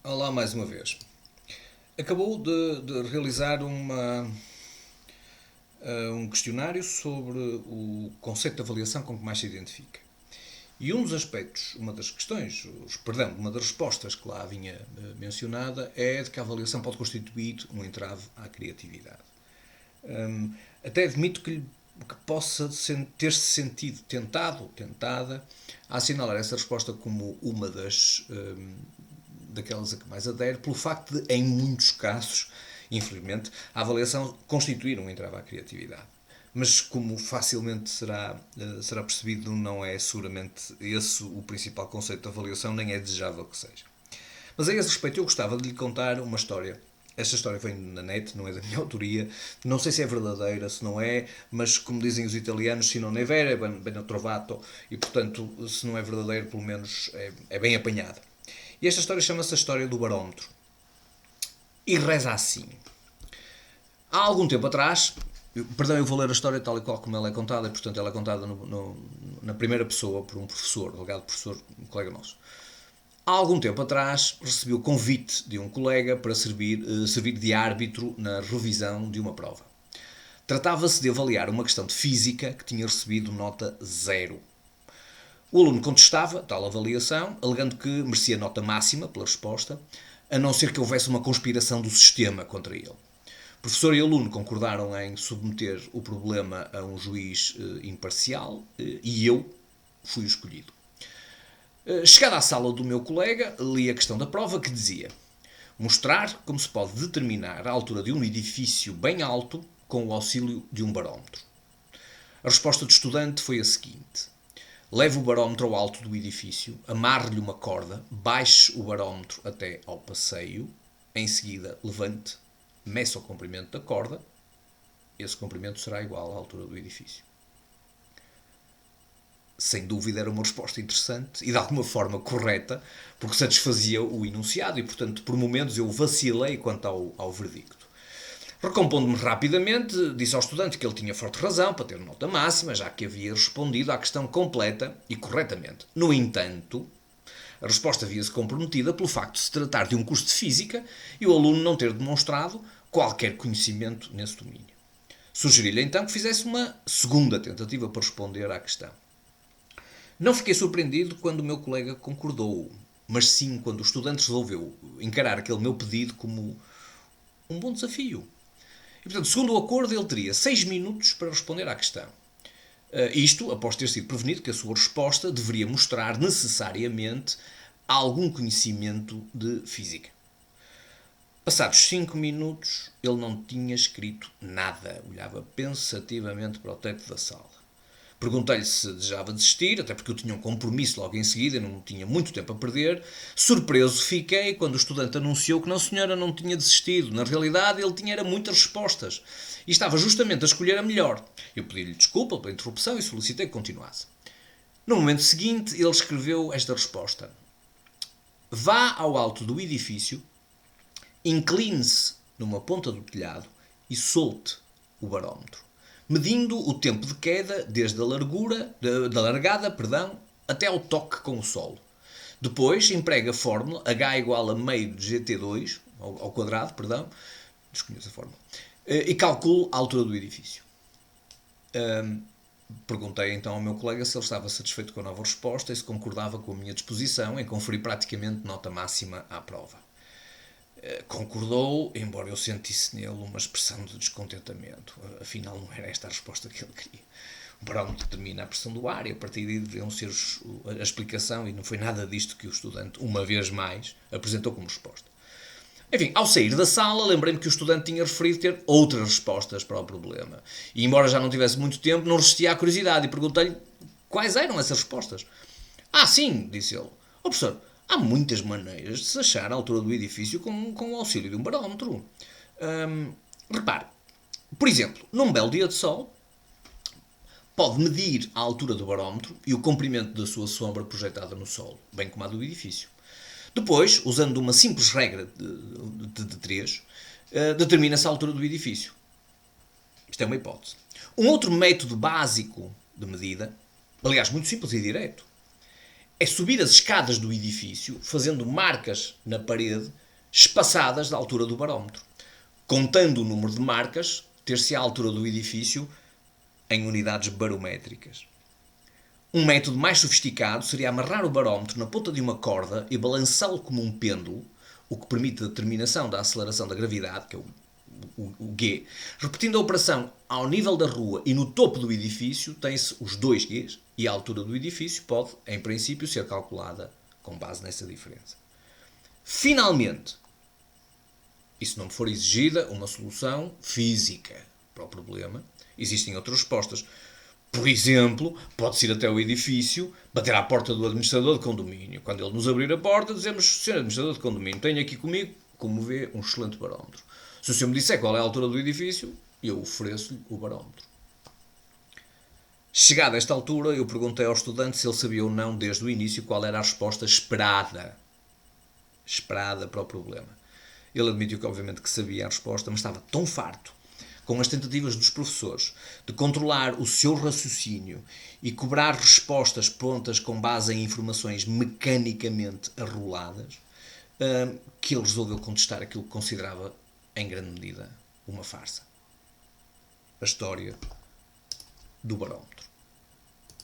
Olá mais uma vez. Acabou de realizar um questionário sobre o conceito de avaliação com que mais se identifica. E um dos aspectos, uma das questões, uma das respostas que lá vinha mencionada é de que a avaliação pode constituir um entrave à criatividade. Até admito que possa ter-se sentido tentada, a assinalar essa resposta como uma daquelas a que mais adere, pelo facto de, em muitos casos, infelizmente, a avaliação constituir um entrave à criatividade. Mas, como facilmente será percebido, não é seguramente esse o principal conceito de avaliação, nem é desejável que seja. Mas a esse respeito, eu gostava de lhe contar uma história. Esta história vem na net, não é da minha autoria. Não sei se é verdadeira, se não é, mas como dizem os italianos, se non è vera, é bem trovato. E, portanto, se não é verdadeiro, pelo menos é bem apanhado. E esta história chama-se a história do barómetro. E reza assim. Há algum tempo atrás, perdão, eu vou ler a história tal e qual como ela é contada, e portanto ela é contada na primeira pessoa por um professor, delegado professor, um colega nosso. Há algum tempo atrás recebi o convite de um colega para servir de árbitro na revisão de uma prova. Tratava-se de avaliar uma questão de física que tinha recebido nota zero. O aluno contestava tal avaliação, alegando que merecia nota máxima pela resposta, a não ser que houvesse uma conspiração do sistema contra ele. Professor e aluno concordaram em submeter o problema a um juiz imparcial e eu fui o escolhido. Chegada à sala do meu colega, li a questão da prova que dizia: mostrar como se pode determinar a altura de um edifício bem alto com o auxílio de um barómetro. A resposta do estudante foi a seguinte: leve o barómetro ao alto do edifício, amarre-lhe uma corda, baixe o barómetro até ao passeio, em seguida levante, meça o comprimento da corda, esse comprimento será igual à altura do edifício. Sem dúvida era uma resposta interessante e de alguma forma correta, porque satisfazia o enunciado e, portanto, por momentos eu vacilei quanto ao verdicto. Recompondo-me rapidamente, disse ao estudante que ele tinha forte razão para ter nota máxima, já que havia respondido à questão completa e corretamente. No entanto, a resposta via-se comprometida pelo facto de se tratar de um curso de física e o aluno não ter demonstrado qualquer conhecimento nesse domínio. Sugeri-lhe então que fizesse uma segunda tentativa para responder à questão. Não fiquei surpreendido quando o meu colega concordou, mas sim quando o estudante resolveu encarar aquele meu pedido como um bom desafio. E, portanto, segundo o acordo, ele teria 6 minutos para responder à questão. Isto após ter sido prevenido que a sua resposta deveria mostrar necessariamente algum conhecimento de física. Passados 5 minutos, ele não tinha escrito nada. Olhava pensativamente para o teto da sala. Perguntei-lhe se desejava desistir, até porque eu tinha um compromisso logo em seguida e não tinha muito tempo a perder. Surpreso fiquei quando o estudante anunciou que não, senhora, não tinha desistido. Na realidade, ele tinha muitas respostas e estava justamente a escolher a melhor. Eu pedi-lhe desculpa pela interrupção e solicitei que continuasse. No momento seguinte, ele escreveu esta resposta: vá ao alto do edifício, incline-se numa ponta do telhado e solte o barómetro, medindo o tempo de queda desde da largada, até ao toque com o solo. Depois emprega a fórmula h igual a meio de gt2, ao quadrado, desconheço a fórmula, e calcule a altura do edifício. Perguntei então ao meu colega se ele estava satisfeito com a nova resposta e se concordava com a minha disposição em conferir praticamente nota máxima à prova. Concordou, embora eu sentisse nele uma expressão de descontentamento. Afinal, não era esta a resposta que ele queria. O barómetro determina a pressão do ar e a partir daí deveriam ser a explicação, e não foi nada disto que o estudante, uma vez mais, apresentou como resposta. Enfim, ao sair da sala, lembrei-me que o estudante tinha referido ter outras respostas para o problema. E, embora já não tivesse muito tempo, não resistia à curiosidade e perguntei-lhe quais eram essas respostas. Ah, sim, disse ele. Ó professor, há muitas maneiras de se achar a altura do edifício com o auxílio de um barómetro. Repare, por exemplo, num belo dia de sol, pode medir a altura do barómetro e o comprimento da sua sombra projetada no solo, bem como a do edifício. Depois, usando uma simples regra de 3, determina-se a altura do edifício. Isto é uma hipótese. Um outro método básico de medida, aliás, muito simples e direto, é subir as escadas do edifício fazendo marcas na parede espaçadas da altura do barómetro. Contando o número de marcas, ter-se a altura do edifício em unidades barométricas. Um método mais sofisticado seria amarrar o barómetro na ponta de uma corda e balançá-lo como um pêndulo, o que permite a determinação da aceleração da gravidade, que é o G. Repetindo a operação ao nível da rua e no topo do edifício, tem-se os dois Gs e a altura do edifício pode, em princípio, ser calculada com base nessa diferença. Finalmente, e se não for exigida uma solução física para o problema, existem outras respostas. Por exemplo, pode-se ir até o edifício, bater à porta do administrador de condomínio. Quando ele nos abrir a porta, dizemos: Senhor administrador de condomínio, tenho aqui comigo, como vê, um excelente barómetro. Se o senhor me disser qual é a altura do edifício, eu ofereço-lhe o barómetro. Chegada a esta altura, eu perguntei ao estudante se ele sabia ou não, desde o início, qual era a resposta esperada para o problema. Ele admitiu que, obviamente, que sabia a resposta, mas estava tão farto com as tentativas dos professores de controlar o seu raciocínio e cobrar respostas prontas com base em informações mecanicamente arroladas, que ele resolveu contestar aquilo que considerava, em grande medida, uma farsa. A história do barómetro.